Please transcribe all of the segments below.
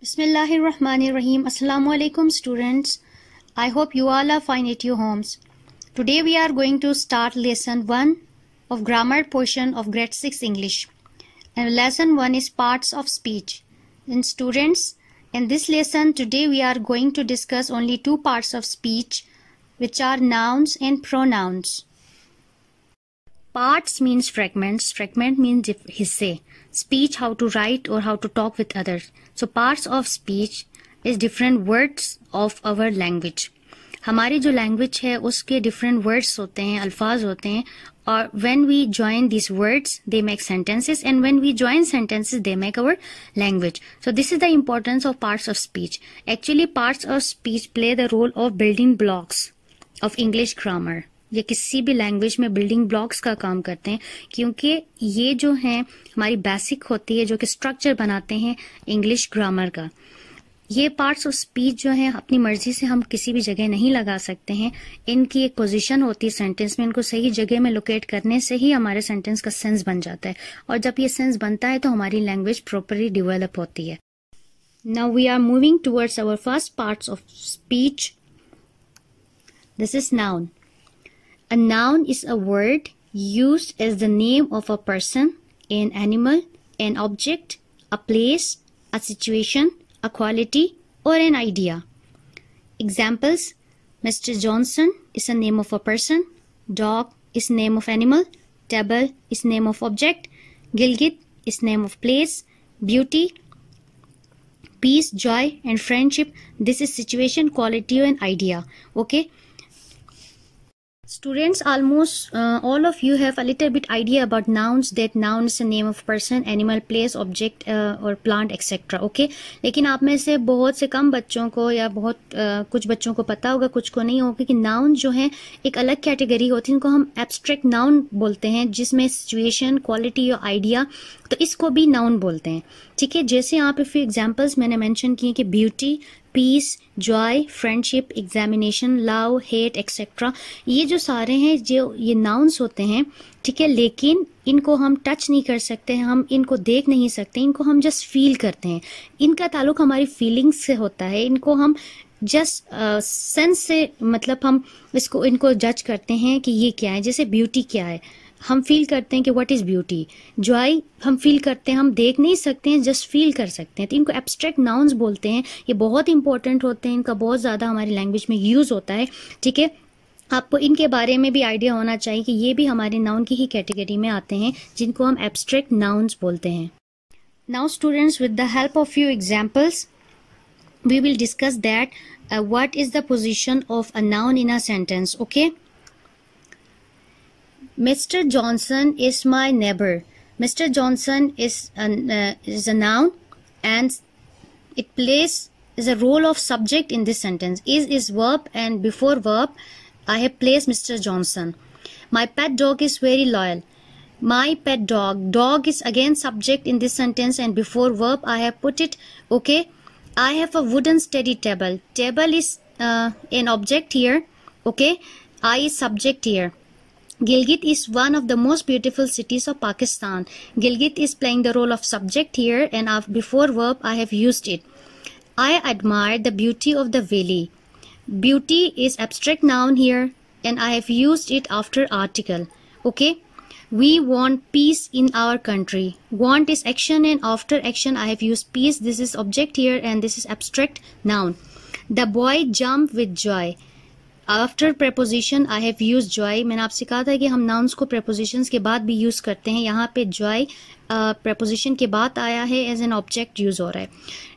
Bismillahirrahmanirrahim. Assalamu alaikum students. I hope you all are fine at your homes. Today we are going to start lesson 1 of grammar portion of grade 6 English. And lesson 1 is parts of speech. And students, in this lesson today we are going to discuss only two parts of speech, which are nouns and pronouns. Parts means fragments. Fragment means hisse. Speech, how to write or how to talk with others. So parts of speech is different words of our language. हमारी जो language है उसके different words होते हैं, अल्फाज होते हैं, और when we join these words they make sentences, and when we join sentences they make our language. So this is the importance of parts of speech. Actually parts of speech play the role of building blocks of English grammar. ये किसी भी language में building blocks का काम करते हैं, क्योंकि ये जो है हमारी बेसिक होती है जो कि स्ट्रक्चर बनाते हैं इंग्लिश ग्रामर का. ये पार्ट्स ऑफ स्पीच जो है अपनी मर्जी से हम किसी भी जगह नहीं लगा सकते हैं. इनकी एक पोजीशन होती है सेंटेंस में, इनको सही जगह में लोकेट करने से ही हमारे सेंटेंस का सेंस बन जाता है, और जब ये सेंस बनता है तो हमारी लैंग्वेज प्रॉपरली डेवलप होती है. Now we are moving towards our first parts of speech. This is noun. A noun is a word used as the name of a person, an animal, an object, a place, a situation, a quality, or an idea. Examples: Mr. Johnson is a name of a person, dog is name of animal, table is name of object, Gilgit is name of place, beauty, peace, joy, and friendship. This is situation, quality, and idea. Okay. Students, almost all of you have a little bit idea about nouns, that noun is a name of person, animal, place, object or plant, etc. Okay, लेकिन आप में से बहुत से कम बच्चों को या बहुत कुछ बच्चों को पता होगा, कुछ को नहीं होगा कि नाउन जो है एक अलग कैटेगरी होती है, इनको हम एब्स्ट्रैक्ट नाउन बोलते हैं, जिसमें सिचुएशन, क्वालिटी और आइडिया, तो इसको भी नाउन बोलते हैं. ठीक है, जैसे यहाँ पे फिर एग्जाम्पल्स मैंने मेंशन किए कि beauty, peace, joy, friendship, examination, love, hate, etcetera. ये जो सारे हैं जो ये नाउन्स होते हैं, ठीक है, लेकिन इनको हम टच नहीं कर सकते हैं, हम इनको देख नहीं सकते, इनको हम जस्ट फील करते हैं. इनका ताल्लुक हमारी फीलिंग्स से होता है. इनको हम जस्ट सेंस से, मतलब हम इनको जज करते हैं कि ये क्या है. जैसे ब्यूटी क्या है, हम फील करते हैं कि व्हाट इज ब्यूटी. जॉय हम फील करते हैं, हम देख नहीं सकते हैं, जस्ट फील कर सकते हैं. तो इनको एब्स्ट्रैक्ट नाउन्स बोलते हैं. ये बहुत इंपॉर्टेंट होते हैं, इनका बहुत ज़्यादा हमारी लैंग्वेज में यूज़ होता है. ठीक है, आपको इनके बारे में भी आइडिया होना चाहिए कि ये भी हमारे नाउन की ही कैटेगरी में आते हैं, जिनको हम एब्स्ट्रैक्ट नाउन्स बोलते हैं. Now students, with the help of few examples we will discuss that what is the position of a noun in a sentence. Okay, Mr. Johnson is my neighbor. Mr. Johnson is a noun, and it plays is a role of subject in this sentence. Is verb, and before verb I have placed Mr. Johnson. My pet dog is very loyal. My pet dog. Dog is again subject in this sentence, and before verb I have put it. Okay. I have a wooden study table. Table is an object here. Okay. I is subject here. Gilgit is one of the most beautiful cities of Pakistan. Gilgit is playing the role of subject here, and before verb I have used it. I admire the beauty of the valley. Beauty is abstract noun here, and I have used it after article. Okay. We want peace in our country. Want is action, and after action I have used peace. This is object here, and this is abstract noun. The boy jumped with joy. After preposition I have used joy. मैंने आपसे कहा था कि हम nouns को prepositions के बाद भी use करते हैं. यहाँ पे joy preposition के बाद आया है, as an object use हो रहा है.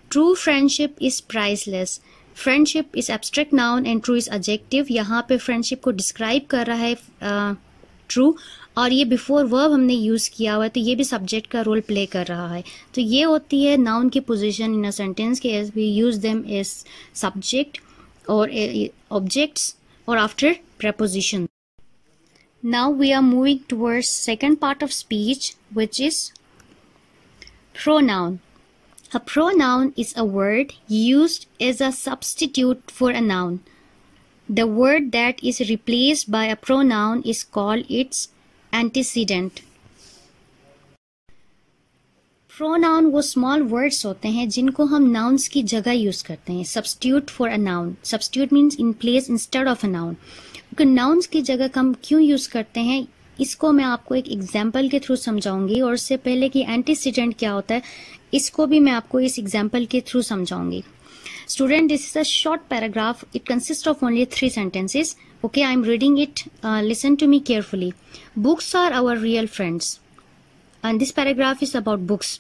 True friendship is priceless. Friendship is abstract noun and true is adjective. यहाँ पे friendship को describe कर रहा है true, और ये बिफोर वर्ब हमने यूज़ किया हुआ है, तो ये भी सब्जेक्ट का रोल प्ले कर रहा है. तो ये होती है नाउन की पोजीशन इन अ सेंटेंस के, as we use them as subject और ऑब्जेक्ट्स और after preposition. Now we are moving towards second part of speech, which is pronoun. A pronoun is a word used as a substitute for a noun. The word that is replaced by a pronoun is called its antecedent. Pronoun वो small words होते हैं जिनको हम nouns की जगह use करते हैं. Substitute for a noun. Substitute means in place instead of a noun. Nouns की जगह हम क्यों यूज करते हैं इसको मैं आपको एक एग्जाम्पल के थ्रू समझाऊंगी, और उससे पहले कि एंटीसीडेंट क्या होता है इसको भी मैं आपको इस एग्जाम्पल के through समझाऊंगी. Student, this is a short paragraph. It consists of only 3 sentences. Okay, I'm reading it. Listen to me carefully. Books are our real friends. And this paragraph is about books.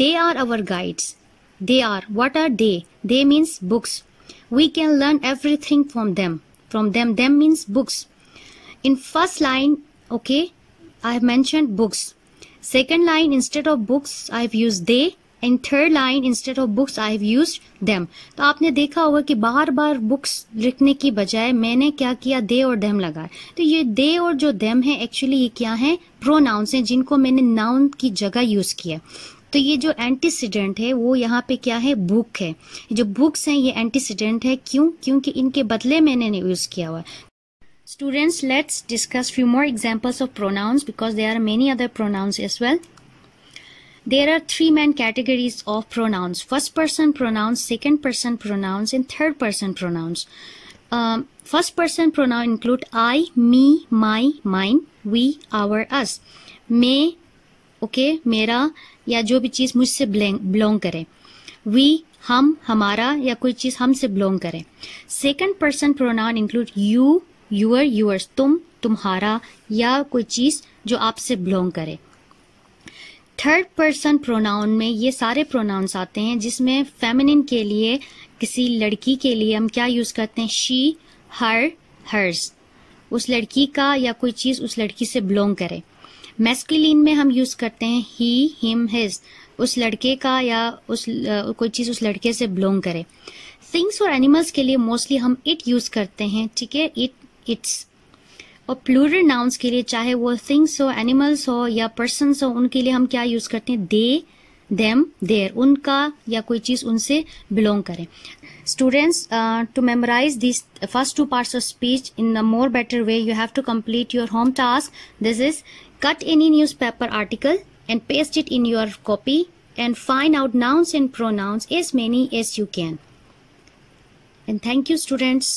They are our guides. They are. What are they? They means books. We can learn everything from them. From them. Them means books. In first line, okay, I have mentioned books. Second line, instead of books, I have used they. In third line, instead of books, I have used them. तो आपने देखा होगा कि बार बार books लिखने की बजाय मैंने क्या किया, दे और देम लगाया. तो ये दे और जो देम है एक्चुअली ये क्या है, प्रोनाउंस हैं जिनको मैंने नाउन की जगह यूज किया. तो ये जो एंटीसीडेंट है वो यहाँ पे क्या है, बुक है. जो बुक्स हैं ये एंटीसीडेंट है. क्यों? क्योंकि इनके बदले मैंने यूज किया हुआ. Students, let's discuss few more examples of pronouns because there are many other pronouns as well. There are 3 main categories of pronouns: first person pronouns, second person pronouns, and third person pronouns. First person pronoun include I, me, my, mine, we, our, us. मैं, okay, मेरा या जो भी चीज मुझसे belong करे. We, हम, हमारा या कोई चीज हमसे belong करे. Second person pronoun include you, your, yours, तुम, तुम्हारा या कोई चीज जो आपसे belong करे. थर्ड पर्सन प्रोनाउन में ये सारे प्रोनाउंस आते हैं जिसमें फेमिनिन के लिए, किसी लड़की के लिए हम क्या यूज करते हैं, शी, हर, हर्स. उस लड़की का या कोई चीज उस लड़की से बिलोंग करे. मैस्कुलिन में हम यूज करते हैं ही, हिम, हिज. उस लड़के का या कोई चीज उस लड़के से बिलोंग करे. थिंग्स और एनिमल्स के लिए मोस्टली हम इट यूज करते हैं. ठीक है, इट, इट्स. और प्लूरल नाउन्स के लिए चाहे वो थिंग्स हो, एनिमल्स हो या पर्सन्स हो, उनके लिए हम क्या यूज करते हैं, दे, देम, देयर. उनका या कोई चीज उनसे बिलोंग करे. Students, to memorize these first 2 parts of speech in a more better way, you have to complete your home task. This is cut any newspaper article and paste it in your copy and find out nouns and pronouns as many as you can. And thank you, students.